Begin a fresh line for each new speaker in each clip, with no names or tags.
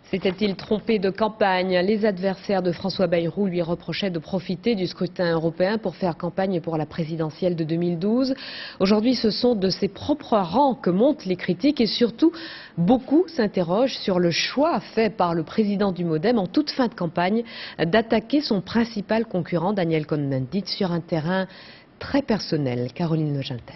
S'était-il trompé de campagne? Les adversaires de François Bayrou lui reprochaient de profiter du scrutin européen pour faire campagne pour la présidentielle de 2012. Aujourd'hui, ce sont de ses propres rangs que montent les critiques et surtout, beaucoup s'interrogent sur le choix fait par le président du MoDem en toute fin de campagne d'attaquer son principal concurrent, Daniel Cohn-Bendit, sur un terrain très personnel. Caroline Leginter.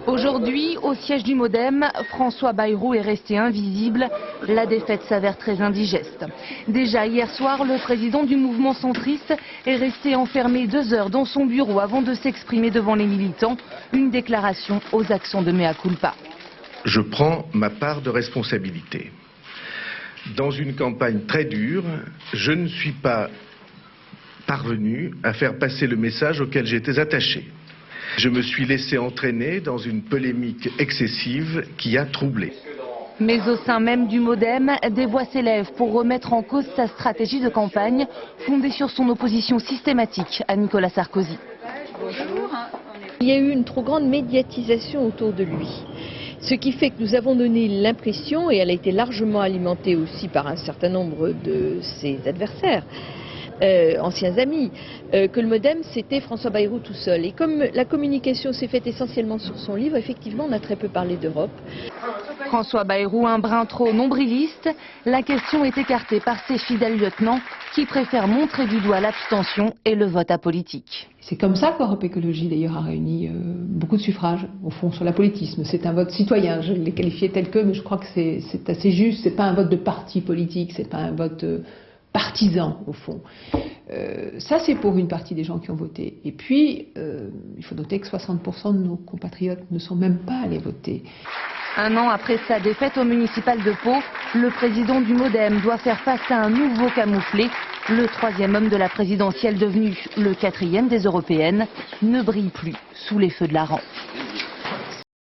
Aujourd'hui, au siège du MoDem, François Bayrou est resté invisible. La défaite s'avère très indigeste. Déjà hier soir, le président du mouvement centriste est resté enfermé 2 heures dans son bureau avant de s'exprimer devant les militants. Une déclaration aux accents de mea culpa.
Je prends ma part de responsabilité. Dans une campagne très dure, je ne suis pas parvenu à faire passer le message auquel j'étais attaché. Je me suis laissé entraîner dans une polémique excessive qui a troublé.
Mais au sein même du MoDem, des voix s'élèvent pour remettre en cause sa stratégie de campagne, fondée sur son opposition systématique à Nicolas Sarkozy.
Il y a eu une trop grande médiatisation autour de lui. Ce qui fait que nous avons donné l'impression, et elle a été largement alimentée aussi par un certain nombre de ses adversaires, anciens amis, que le MoDem c'était François Bayrou tout seul. Et comme la communication s'est faite essentiellement sur son livre, effectivement on a très peu parlé d'Europe.
François Bayrou, un brin trop nombriliste, la question est écartée par ses fidèles lieutenants qui préfèrent montrer du doigt l'abstention et le vote apolitique.
C'est comme ça qu'Europe Écologie d'ailleurs a réuni beaucoup de suffrages au fond sur l'apolitisme. C'est un vote citoyen, je l'ai qualifié tel que, mais je crois que c'est assez juste. C'est pas un vote de parti politique, c'est pas un vote partisan au fond. Ça c'est pour une partie des gens qui ont voté. Et puis il faut noter que 60% de nos compatriotes ne sont même pas allés voter.
Un an après sa défaite au municipal de Pau, le président du MoDem doit faire face à un nouveau camouflé. Le 3e homme de la présidentielle, devenu le 4e des européennes, ne brille plus sous les feux de la rampe.